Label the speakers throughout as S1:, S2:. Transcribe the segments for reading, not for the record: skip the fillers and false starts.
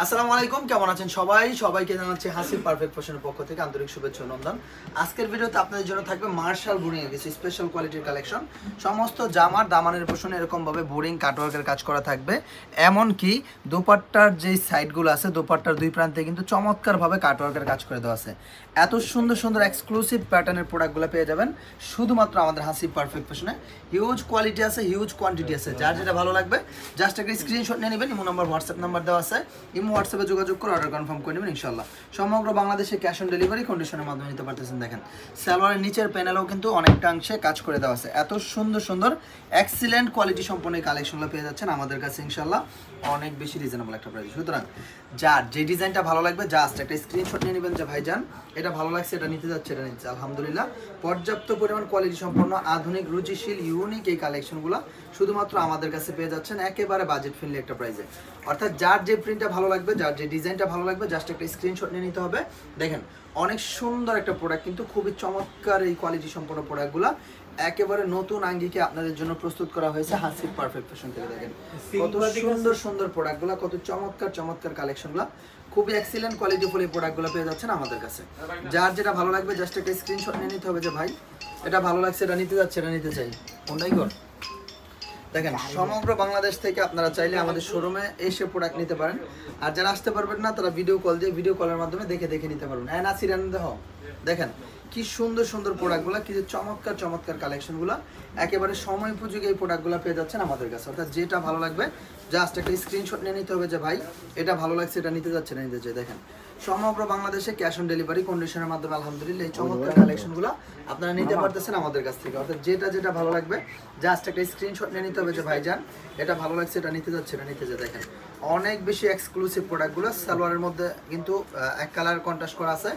S1: আসসালামু আলাইকুম, কেমন আছেন সবাই? সবাইকে জানাচ্ছি হাসিব পারফেক্ট ফ্যাশনের পক্ষ থেকে আন্তরিক শুভেচ্ছা ও অভিনন্দন। আজকের ভিডিওতে আপনাদের জন্য থাকবে মার্শাল বোরিং এর কিছু স্পেশাল কোয়ালিটির কালেকশন। সমস্ত জামার দামানের পোষণে এরকমভাবে বোরিং কাটওয়ার্কের কাজ করা থাকবে। এমনকি দোপাট্টার যেই সাইডগুলো আছে, দোপাট্টার দুই প্রান্তে কিন্তু চমৎকারভাবে কাটওয়ার্কের কাজ করে দেওয়া আছে। এত সুন্দর সুন্দর এক্সক্লুসিভ প্যাটার্নের প্রোডাক্টগুলো পেয়ে যাবেন শুধুমাত্র আমাদের হাসিব পারফেক্ট ফ্যাশনে। হিউজ কোয়ালিটি আছে, হিউজ কোয়ান্টিটি আছে। যার যেটা ভালো লাগবে জাস্ট একটা স্ক্রিনশট নিয়ে নেবেন। ইমো নাম্বার, হোয়াটসঅ্যাপ নাম্বার দেওয়া আছে। ইমো হোয়াটসঅ্যাপে যোগাযোগ করে অর্ডার কনফার্ম করে নেবেন ইনশাল্লাহ। সমগ্র বাংলাদেশে ক্যাশ অন ডেলিভারি কন্ডিশনের মাধ্যমে নিতে পারতেছেন। দেখেন সালোয়ারের নিচের প্যানেলেও কিন্তু অনেকটা অংশে কাজ করে দেওয়া আছে। এত সুন্দর সুন্দর এক্সিলেন্ট কোয়ালিটি সম্পন্ন এই কালেকশনগুলো পেয়ে যাচ্ছেন আমাদের কাছে ইনশাল্লাহ অনেক বেশি রিজনেবল একটা প্রাইস। সুতরাং যার যে ডিজাইনটা ভালো লাগবে জাস্ট একটা স্ক্রিনশট নিয়ে নেবেন যে ভাইজান এটা ভালো লাগছে, এটা নিতে যাচ্ছে, এটা নিচ্ছে। আলহামদুলিল্লাহ পর্যাপ্ত পরিমাণ কোয়ালিটি সম্পন্ন আধুনিক রুচিশীল ইউনিক এই কালেকশনগুলো শুধুমাত্র আমাদের কাছে পেয়ে যাচ্ছেন একেবারে বাজেট ফ্রেন্ডলি একটা প্রাইসে। অর্থাৎ যার যে প্রিন্টটা ভালো লাগবে, যার যে ডিজাইনটা ভালো লাগবে জাস্ট একটা স্ক্রিনশট নিয়ে নিতে হবে। দেখেন অনেক সুন্দর একটা প্রোডাক্ট, কিন্তু খুবই চমৎকার এই কোয়ালিটি সম্পন্ন প্রোডাক্টগুলো একেবারে নতুন আঙ্গিকে আপনাদের জন্য প্রস্তুত করা হয়েছে হাসিব পারফেক্ট ফ্যাশন থেকে। দেখেন কত সুন্দর সুন্দর প্রোডাক্টগুলো, কত চমৎকার চমৎকার কালেকশনগুলো, খুবই এক্সিলেন্ট কোয়ালিটি ফুল এই প্রোডাক্টগুলো পেয়ে যাচ্ছেন আমাদের কাছে। যার যেটা ভালো লাগবে জাস্ট একটা স্ক্রিনশট নিয়ে নিতে হবে যে ভাই এটা ভালো লাগছে, এটা নিতে যাচ্ছে, এটা নিতে চাই, কোনটাই কর। দেখেন সমগ্র বাংলাদেশ থেকে আপনারা চাইলে আমাদের শোরুমে এসে প্রোডাক্ট নিতে পারেন। আর যারা আসতে পারবেন না তারা ভিডিও কল দিয়ে ভিডিও কলের মাধ্যমে দেখে দেখে নিতে পারবেন। হ্যাঁ নাসির দেহ দেখেন কি সুন্দর সুন্দর প্রোডাক্টগুলো, কি যে চমৎকার চমৎকার কালেকশনগুলো, একেবারে সময় উপযোগী এই প্রোডাক্টগুলো পেয়ে যাচ্ছেন আমাদের কাছে। অর্থাৎ যেটা ভালো লাগবে জাস্ট একটা স্ক্রিনশট নিয়ে নিতে হবে যে ভাই এটা ভালো লাগছে, এটা নিতে যাচ্ছে, না নিতে চাই। দেখেন সমগ্র বাংলাদেশে ক্যাশ অন ডেলিভারি কন্ডিশনের মাধ্যমে আলহামদুলিল্লাহ এই চমৎকার কালেকশনগুলো আপনারা নিতে পারতেছেন আমাদের কাছ থেকে। অর্থাৎ যেটা যেটা ভালো লাগবে জাস্ট একটা স্ক্রিনশট নিয়ে নিতে হবে যে ভাইজান এটা ভালো লাগছে, এটা নিতে যাচ্ছে, এটা নিতে চাই। দেখেন অনেক বেশি এক্সক্লুসিভ প্রোডাক্টগুলো, সালোয়ারের মধ্যে কিন্তু এক কালার কন্ট্রাস্ট করা আছে,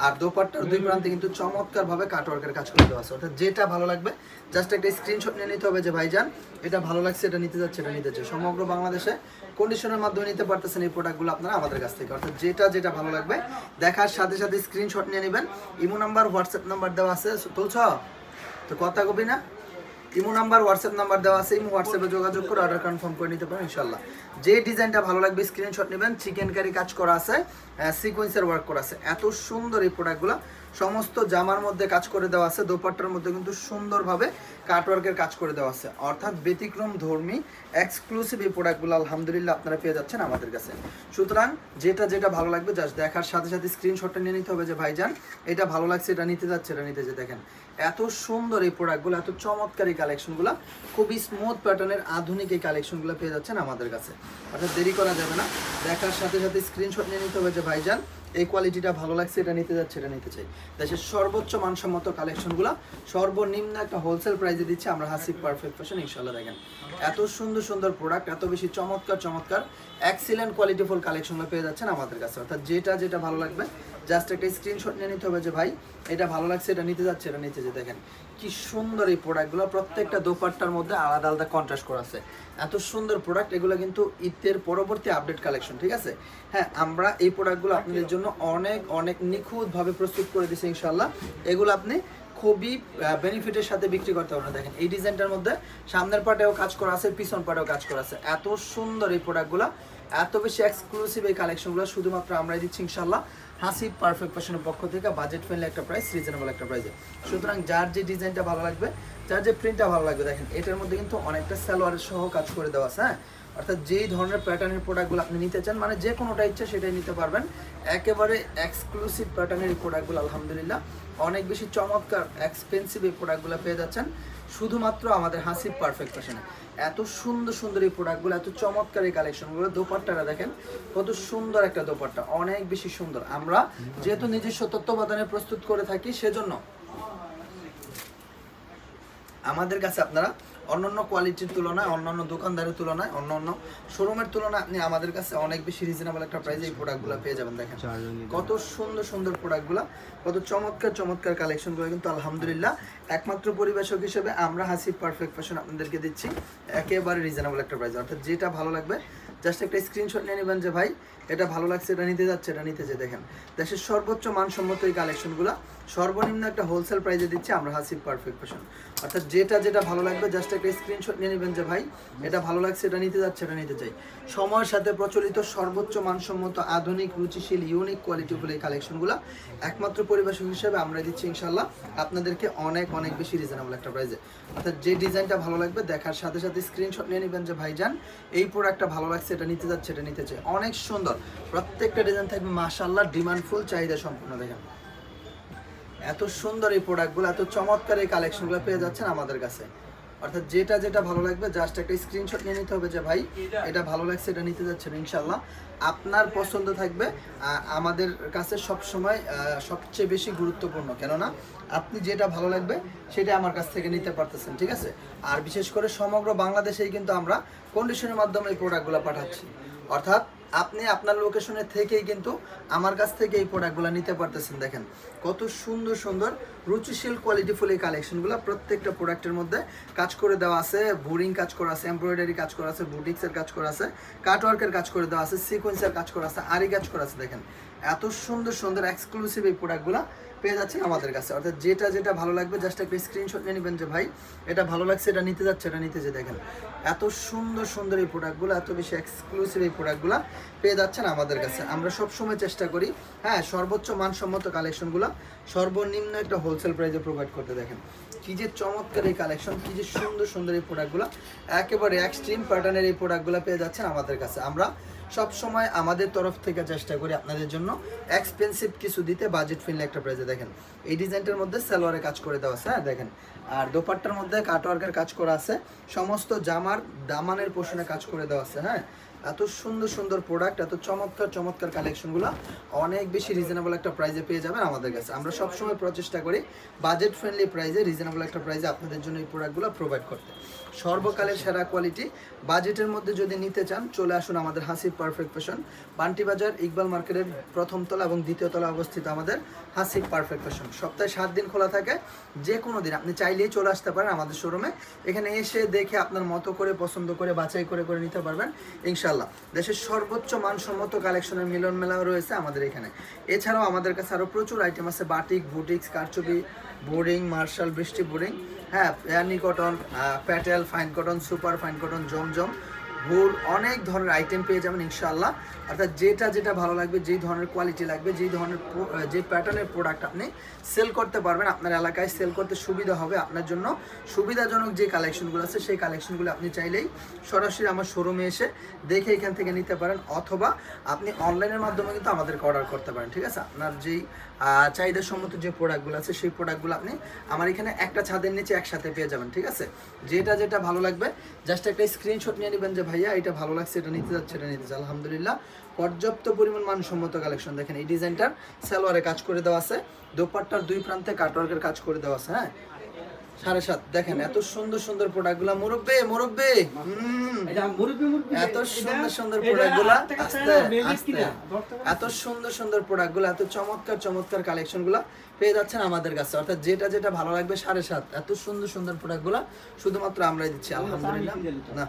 S1: আর দোপাট্টার দুই প্রান্তে কিন্তু চমৎকারভাবে কাটওয়ার্কের কাজ করে দেওয়া আছে। অর্থাৎ যেটা ভালো লাগবে জাস্ট একটা স্ক্রিনশট নিয়ে নিতে হবে যে ভাইজান এটা ভালো লাগছে, এটা নিতে যাচ্ছে, এটা নিতে চাই। সমগ্র বাংলাদেশে কন্ডিশনের মাধ্যমে নিতে পারতেছেন এই প্রোডাক্টগুলো আপনারা আমাদের কাছ থেকে। অর্থাৎ যেটা যেটা ভালো লাগবে দেখার সাথে সাথে স্ক্রিনশট নিয়ে নেবেন। ইমো নাম্বার, হোয়াটসঅ্যাপ নাম্বার দেওয়া আছে, তুলছ তো কথা কবি না। ইমো নাম্বার, হোয়াটসঅ্যাপ নাম্বার দেওয়া আছে। ইমো হোয়াটসঅ্যাপে যোগাযোগ করে অর্ডার কনফার্ম করে নিতে পারেন ইনশাল্লাহ। যে ডিজাইনটা ভালো লাগবে স্ক্রিনশট নেবেন। চিকেন কারি কাজ করা আছে, সিকোয়েন্সের ওয়ার্ক করা আছে। এত সুন্দর এই প্রোডাক্টগুলো সমস্ত জামার মধ্যে কাজ করে দেওয়া আছে, দোপাট্টার মধ্যে কিন্তু সুন্দরভাবে কাটওয়ার্কের কাজ করে দেওয়া আছে। অর্থাৎ ব্যতিক্রম ধর্মী এক্সক্লুসিভ এই প্রোডাক্টগুলো আলহামদুলিল্লাহ আপনারা পেয়ে যাচ্ছেন আমাদের কাছে। সুতরাং যেটা যেটা ভালো লাগবে জাস্ট দেখার সাথে সাথে স্ক্রিনশটটা নিয়ে নিতে হবে যে ভাইজান এটা ভালো লাগছে, এটা নিতে যাচ্ছে, এটা নিতে যাচ্ছে। দেখেন এত সুন্দর এই প্রোডাক্টগুলো, এত চমৎকার এই কালেকশনগুলো, খুবই স্মুথ প্যাটার্নের আধুনিক এই কালেকশনগুলো পেয়ে যাচ্ছেন আমাদের কাছে। অর্থাৎ দেরি করা যাবে না, দেখার সাথে সাথে স্ক্রিনশট নিয়ে নিতে হবে যে ভাইজান এই কোয়ালিটিটা ভালো লাগছে, এটা নিতে যাচ্ছে, এটা নিতে চাই। দেশের সর্বোচ্চ মানসম্মত কালেকশনগুলো সর্বনিম্ন একটা হোলসেল প্রাইসে দিচ্ছে আমরা হাসিব পারফেক্ট ফ্যাশন ইনশাল্লাহ। দেখেন এত সুন্দর সুন্দর প্রোডাক্ট, এত বেশি চমৎকার চমৎকার এক্সিলেন্ট কোয়ালিটিফুল কালেকশনগুলো পেয়ে যাচ্ছেন আমাদের কাছে। অর্থাৎ যেটা যেটা ভালো লাগবে জাস্ট একটা স্ক্রিনশট নিয়ে নিতে হবে যে ভাই এটা ভালো লাগছে, এটা নিতে যাচ্ছে, এটা নিতে যাচ্ছে। দেখেন কি সুন্দর এই প্রোডাক্টগুলো, প্রত্যেকটা দোপাট্টার মধ্যে আলাদা আলাদা কন্ট্রাস্ট করা আছে। এত সুন্দর প্রোডাক্ট, এগুলো কিন্তু ঈদের পরবর্তী আপডেট কালেকশন, ঠিক আছে। হ্যাঁ আমরা এই প্রোডাক্টগুলো আপনাদের জন্য অনেক অনেক নিখুঁতভাবে প্রস্তুত করে দিচ্ছি ইনশাল্লাহ। এগুলো আপনি খুবই বেনিফিটের সাথে বিক্রি করতে পারবেন। দেখেন এই ডিজাইনটার মধ্যে সামনের পাটেও কাজ করা আছে, পিছন পাটেও কাজ করা আছে। এত সুন্দর এই প্রোডাক্টগুলো, এত বেশি এক্সক্লুসিভ এই কালেকশনগুলো শুধুমাত্র আমরাই দিচ্ছি ইনশাল্লাহ হাসিব পারফেক্ট ফ্যাশনের পক্ষ থেকে। বাজেট ফ্রেন্ডলি একটা প্রাইস, রিজনেবল একটা প্রাইসে। সুতরাং যার যে ডিজাইনটা ভালো লাগবে, যার যে প্রিন্টটা ভালো লাগবে, দেখেন এটার মধ্যে কিন্তু অনেকটা সালোয়ারের সহ কাজ করে দেওয়া আছে। হ্যাঁ অর্থাৎ যেই ধরনের প্যাটার্নের প্রোডাক্টগুলো আপনি নিতে চান, মানে যে কোনোটা ইচ্ছা সেটাই নিতে পারবেন। একেবারে এক্সক্লুসিভ প্যাটার্নের এই প্রোডাক্টগুলো আলহামদুলিল্লাহ অনেক বেশি চমৎকার এক্সপেন্সিভ এই প্রোডাক্টগুলো পেয়ে যাচ্ছেন শুধুমাত্র আমাদের হাসিব পারফেক্ট ফ্যাশনে। এত সুন্দর সুন্দর এই প্রোডাক্টগুলো, এত চমৎকার এই কালেকশনগুলো। দোপাট্টাটা দেখেন কত সুন্দর একটা দোপাট্টা, অনেক বেশি সুন্দর। আমরা যেহেতু নিজস্ব তত্ত্বাবধানে প্রস্তুত করে থাকি সেজন্য আমাদের কাছে আপনারা অন্যান্য কোয়ালিটির তুলনায়, অন্যান্য দোকানদারের তুলনায়, অন্যান্য শোরুমের তুলনায় আপনি আমাদের কাছে অনেক বেশি রিজনেবল একটা প্রাইসে এই প্রোডাক্টগুলো পেয়ে যাবেন। দেখেন কত সুন্দর সুন্দর প্রোডাক্টগুলো, কত চমৎকার চমৎকার কালেকশনগুলো কিন্তু আলহামদুলিল্লাহ একমাত্র পরিবেশক হিসেবে আমরা হাসিব পারফেক্ট ফ্যাশন আপনাদেরকে দিচ্ছি একেবারে রিজনেবল একটা প্রাইস। অর্থাৎ যেটা ভালো লাগবে জাস্ট একটা স্ক্রিনশট নিয়ে নেবেন যে ভাই এটা ভালো লাগছে, এটা নিতে যাচ্ছে, এটা নিতে যে। দেখেন দেশের সর্বোচ্চ মানসম্মত এই কালেকশনগুলো সর্বনিম্ন একটা হোলসেল প্রাইসে দিচ্ছি আমরা হাসিব পারফেক্ট ফ্যাশন। অর্থাৎ যেটা যেটা ভালো লাগবে জাস্ট একটা স্ক্রিনশট নিয়ে নেবেন যে ভাই এটা ভালো লাগছে, এটা নিতে যাচ্ছে, এটা নিতে চাই। সময়ের সাথে প্রচলিত সর্বোচ্চ মানসম্মত আধুনিক রুচিশীল ইউনিক কোয়ালিটিফুল এই কালেকশনগুলো একমাত্র পরিবেশক হিসেবে আমরা দিচ্ছি ইনশাল্লাহ আপনাদেরকে অনেক অনেক বেশি রিজনেবল একটা প্রাইসে। অর্থাৎ যে ডিজাইনটা ভালো লাগবে দেখার সাথে সাথে স্ক্রিনশট নিয়ে নেবেন যে ভাইজান এই প্রোডাক্টটা ভালো লাগছে, এটা নিতে যাচ্ছে, এটা নিতে চাই। অনেক সুন্দর প্রত্যেকটা ডিজাইন থাকবে মাশাআল্লাহ ডিমান্ডফুল, চাহিদা সম্পূর্ণ। দেখেন এত সুন্দর এই প্রোডাক্টগুলো, এত চমৎকার এই কালেকশনগুলো পেয়ে যাচ্ছেন আমাদের কাছে। অর্থাৎ যেটা যেটা ভালো লাগবে জাস্ট একটা স্ক্রিনশট নিয়ে নিতে হবে যে ভাই এটা ভালো লাগছে, এটা নিতে যাচ্ছেন। ইনশাল্লাহ আপনার পছন্দ থাকবে আমাদের কাছে সব সময় সবচেয়ে বেশি গুরুত্বপূর্ণ, কেননা আপনি যেটা ভালো লাগবে সেটা আমার কাছ থেকে নিতে পারতেছেন, ঠিক আছে। আর বিশেষ করে সমগ্র বাংলাদেশেই কিন্তু আমরা কন্ডিশনের মাধ্যমে এই প্রোডাক্টগুলো পাঠাচ্ছি। অর্থাৎ আপনি আপনার লোকেশনে থেকেই কিন্তু আমার কাছ থেকে এই প্রোডাক্টগুলো নিতে পারতেছেন। দেখেন কত সুন্দর সুন্দর রুচিশীল কোয়ালিটিফুল এই কালেকশনগুলো, প্রত্যেকটা প্রোডাক্টের মধ্যে কাজ করে দেওয়া আছে, বোরিং কাজ করা আছে, এমব্রয়ডারি কাজ করা আছে, বুটিক্সের কাজ করা আছে, কাটওয়ার্কের কাজ করে দেওয়া আছে, সিকোয়েন্সের কাজ করা আছে, আরি কাজ করা আছে। দেখেন এত সুন্দর সুন্দর এক্সক্লুসিভ এই প্রোডাক্টগুলো পেয়ে যাচ্ছেন আমাদের কাছে। অর্থাৎ যেটা যেটা ভালো লাগবে জাস্ট একটা স্ক্রিনশট নিয়ে নেবেন যে ভাই এটা ভালো লাগছে, এটা নিতে যাচ্ছে, এটা নিতে যে। দেখেন এত সুন্দর সুন্দর এই প্রোডাক্টগুলো, এত বেশি এক্সক্লুসিভ এই প্রোডাক্টগুলো পেয়ে যাচ্ছেন আমাদের কাছে। আমরা সবসময় চেষ্টা করি সর্বোচ্চ মানসম্মত কালেকশনগুলো সর্বনিম্ন একটা হোলসেল প্রাইসে প্রোভাইড করতে। দেখেন কি যে চমৎকার এই কালেকশন, কি যে সুন্দর সুন্দর এই প্রোডাক্টগুলো, একেবারে এক্সট্রিম প্যাটার্নের এই প্রোডাক্টগুলো পেয়ে যাচ্ছেন আমাদের কাছে। আমরা সব সময় আমাদের তরফ থেকে চেষ্টা করি আপনাদের জন্য এক্সপেন্সিভ কিছু দিতে, বাজেট ফ্রেন্ডলি একটা প্রাইসে। দেখেন এই ডিজাইনটার মধ্যে সালোয়ারে কাজ করে দেওয়া আছে, দেখেন। আর দোপাট্টার মধ্যে কাটওয়ার্কের কাজ করা আছে, সমস্ত জামার দামানের পোর্শনে কাজ করে দেওয়া আছে। এত সুন্দর সুন্দর প্রোডাক্ট, এত চমৎকার চমৎকার কালেকশনগুলো অনেক বেশি রিজনেবল একটা প্রাইসে পেয়ে যাবেন আমাদের কাছে। আমরা সবসময় প্রচেষ্টা করি বাজেট ফ্রেন্ডলি প্রাইসে, রিজনেবল একটা প্রাইসে আপনাদের জন্য এই প্রোডাক্টগুলো প্রোভাইড করতে। সর্বকালের সেরা কোয়ালিটি বাজেটের মধ্যে যদি নিতে চান চলে আসুন আমাদের হাসিব পারফেক্ট ফ্যাশন, বান্টি বাজার ইকবাল মার্কেটের প্রথম তলা এবং দ্বিতীয় তলা অবস্থিত আমাদের হাসিব পারফেক্ট ফ্যাশন। সপ্তাহে 7 দিন খোলা থাকে, যে কোনো দিন আপনি চাইলেই চলে আসতে পারেন আমাদের শোরুমে। এখানে এসে দেখে আপনার মতো করে পছন্দ করে বাছাই করে করে নিতে পারবেন ইনশাল্লাহ। দেশের সর্বোচ্চ মানসম্মত কালেকশনের মিলন মেলাও রয়েছে আমাদের এখানে। এছাড়াও আমাদের কাছে আরও প্রচুর আইটেম আছে, বাটিক, বুটিক্স, কারচুপি, বোরিং, মার্শাল, বৃষ্টি বোরিং, প্যানি কটন, প্যাটেল, fine cotton, super fine cotton, জমজম, ভুল, অনেক ধরনের আইটেম পেয়ে যাবেন ইনশাআল্লাহ। অর্থাৎ যেটা যেটা ভালো লাগবে, যেই ধরনের কোয়ালিটি লাগবে, যেই ধরনের যে প্যাটার্নের প্রোডাক্ট আপনি সেল করতে পারবেন, আপনার এলাকায় সেল করতে সুবিধা হবে, আপনার জন্য সুবিধাজনক যে কালেকশনগুলো আছে সেই কালেকশনগুলো আপনি চাইলেই সরাসরি আমার শোরুমে এসে দেখে এখান থেকে নিতে পারেন, অথবা আপনি অনলাইনের মাধ্যমে কিন্তু আমাদেরকে অর্ডার করতে পারেন, ঠিক আছে। আপনার যেই চাহিদা সম্মত যে প্রোডাক্টগুলো আছে সেই প্রোডাক্টগুলো আপনি আমার এখানে একটা ছাদের নিচে একসাথে পেয়ে যাবেন, ঠিক আছে। যেটা যেটা ভালো লাগবে জাস্ট একটা স্ক্রিনশট নিয়ে নেবেন যে ভাইয়া এটা ভালো লাগছে, এটা নিতে যাচ্ছে, এটা নিতে চাই। আলহামদুলিল্লাহ পর্যাপ্ত পরিমাণ মানসম্মত কালেকশন। দেখেন এই ডিজাইনটার সালোয়ারে কাজ করে দেওয়া আছে, দোপাট্টার দুই প্রান্তে কাটওয়ার্কের কাজ করে দেওয়া আছে, 7.5। দেখেন এত সুন্দর সুন্দর প্রোডাক্টগুলো, মুরব্বি এত সুন্দর সুন্দর প্রোডাক্টগুলো, এত সুন্দর সুন্দর প্রোডাক্টগুলো, এত চমৎকার চমৎকার কালেকশনগুলো পেয়ে যাচ্ছেন আমাদের কাছে। অর্থাৎ যেটা যেটা ভালো লাগবে 7.5, এত সুন্দর সুন্দর প্রোডাক্টগুলো শুধুমাত্র আমরাই দিচ্ছি আলহামদুলিল্লাহ। না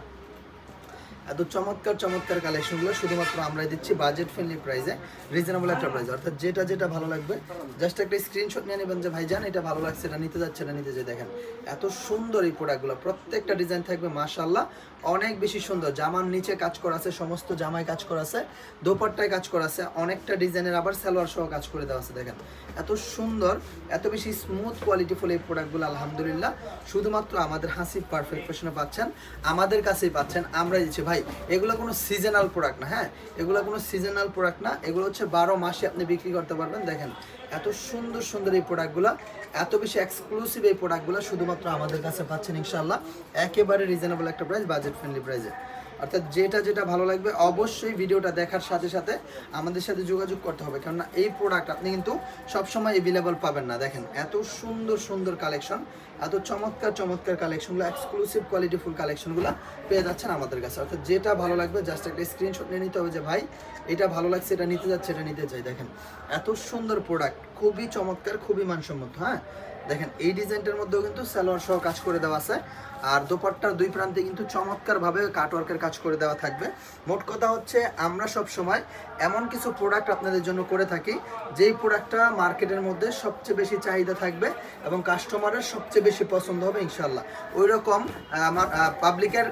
S1: এত চমৎকার চমৎকার কালেকশনগুলো শুধুমাত্র আমরাই দিচ্ছি বাজেট ফ্রেন্ডলি প্রাইসে, রিজনেবল একটা প্রাইস। অর্থাৎ যেটা যেটা ভালো লাগবে জাস্ট একটা স্ক্রিনশট নিয়ে নেবেন যে ভাইজান এটা ভালো লাগছে, এটা নিতে যাচ্ছে, এটা নিতে যাই। দেখেন এত সুন্দর এই প্রোডাক্টগুলো, প্রত্যেকটা ডিজাইন থাকবে মাশাআল্লাহ অনেক বেশি সুন্দর। জামার নিচে কাজ করা আছে, সমস্ত জামায় কাজ করা আছে, দোপাট্টায় কাজ করা আছে, অনেকটা ডিজাইনের আবার সালোয়ার সহ কাজ করে দেওয়া আছে। দেখেন এত সুন্দর, এত বেশি স্মুথ কোয়ালিটিফুল এই প্রোডাক্টগুলো আলহামদুলিল্লাহ শুধুমাত্র আমাদের হাসিব পারফেক্ট ফ্যাশনে পাচ্ছেন, আমাদের কাছেই পাচ্ছেন, আমরা দিচ্ছি। ভাই এগুলো কোনো সিজনাল প্রোডাক্ট না, এগুলো কোনো সিজনাল প্রোডাক্ট না, এগুলো হচ্ছে 12 মাসে আপনি বিক্রি করতে পারবেন। দেখেন এত সুন্দর সুন্দর এই প্রোডাক্টগুলো, এত বেশি এক্সক্লুসিভ এই প্রোডাক্টগুলো শুধুমাত্র আমাদের কাছে পাচ্ছেন ইনশাআল্লাহ একেবারে রিজনেবল একটা প্রাইস, বাজেট ফ্রেন্ডলি প্রাইসে। অর্থাৎ যেটা যেটা ভালো লাগবে অবশ্যই ভিডিওটা দেখার সাথে সাথে আমাদের সাথে যোগাযোগ করতে হবে, কেননা এই প্রোডাক্ট আপনি কিন্তু সবসময় অ্যাভেলেবল পাবেন না। দেখেন এত সুন্দর সুন্দর কালেকশন, এত চমৎকার চমৎকার কালেকশনগুলো, এক্সক্লুসিভ কোয়ালিটিফুল কালেকশনগুলো পেয়ে যাচ্ছেন আমাদের কাছে। অর্থাৎ যেটা ভালো লাগবে জাস্ট একটা স্ক্রিনশট নিয়ে নিতে হবে যে ভাই এটা ভালো লাগছে, এটা নিতে যাচ্ছে, এটা নিতে চাই। দেখেন এত সুন্দর প্রোডাক্ট, খুবই চমৎকার, খুবই মানসম্মত। দেখেন এই ডিজাইনটার মধ্যেও কিন্তু সালোয়ার সহ কাজ করে দেওয়া আছে, আর দোপাট্টার দুই প্রান্তে কিন্তু চমৎকারভাবে কাটওয়ার্কের কাজ করে দেওয়া থাকবে। মোট কথা হচ্ছে আমরা সব সময় এমন কিছু প্রোডাক্ট আপনাদের জন্য করে থাকি যেই প্রোডাক্টটা মার্কেটের মধ্যে সবচেয়ে বেশি চাহিদা থাকবে এবং কাস্টমারের সবচেয়ে বেশি পছন্দ হবে ইনশাল্লাহ। ওই রকম আমার পাবলিকের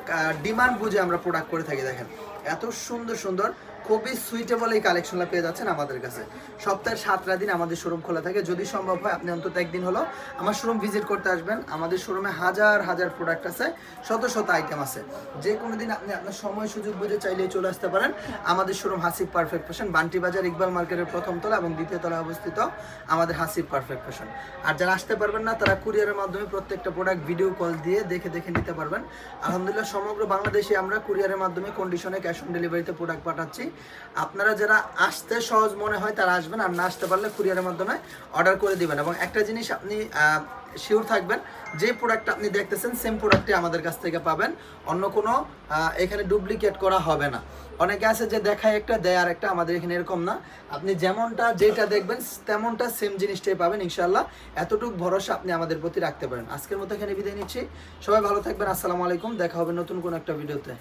S1: ডিমান্ড বুঝে আমরা প্রোডাক্ট করে থাকি। দেখেন এত সুন্দর সুন্দর খুবই সুইটেবল এই কালেকশনটা পেয়ে যাচ্ছেন আমাদের কাছে। সপ্তাহের 7টা দিন আমাদের শোরুম খোলা থাকে, যদি সম্ভব হয় আপনি অন্তত একদিন হলো আমার শোরুম ভিজিট করতে আসবেন। আমাদের শোরুমে হাজার হাজার প্রোডাক্ট আছে, শত শত আইটেম আছে। যে কোনো দিন আপনি আপনার সময় সুযোগ বুঝে চাইলেই চলে আসতে পারেন। আমাদের showroom Hasib perfect fashion, Bunty বাজার ইকবাল মার্কেটের প্রথম তলা এবং দ্বিতীয় তলায় অবস্থিত আমাদের হাসিব পারফেক্ট ফ্যাশন। আর যারা আসতে পারবেন না তারা কুরিয়ারের মাধ্যমে প্রত্যেকটা প্রোডাক্ট ভিডিও কল দিয়ে দেখে দেখে নিতে পারবেন। আলহামদুলিল্লাহ সমগ্র বাংলাদেশে আমরা কুরিয়ারের মাধ্যমে কন্ডিশনে ক্যাশ অন ডেলিভারিতে প্রোডাক্ট পাঠাচ্ছি। আপনারা যারা আসতে সহজ মনে হয় তারা আসবেন, আর না আসতে পারলে কুরিয়ারের মাধ্যমে অর্ডার করে দিবেন। এবং একটা জিনিস আপনি শিওর থাকবেন, যে প্রোডাক্টটা আপনি দেখতেছেন সেম প্রোডাক্টই আমাদের কাছ থেকে পাবেন, অন্য কোনো এখানে ডুপ্লিকেট করা হবে না। অনেকে আছে যে দেখায় একটা দেয় আর একটা, আমাদের এখানে এরকম না। আপনি যেমনটা যেটা দেখবেন তেমনটা সেম জিনিসটাই পাবেন ইনশাল্লাহ। এতটুকু ভরসা আপনি আমাদের প্রতি রাখতে পারেন। আজকের মতো এখানে বিদায় নিচ্ছি, সবাই ভালো থাকবেন। আসসালামু আলাইকুম, দেখা হবে নতুন কোনো একটা ভিডিওতে।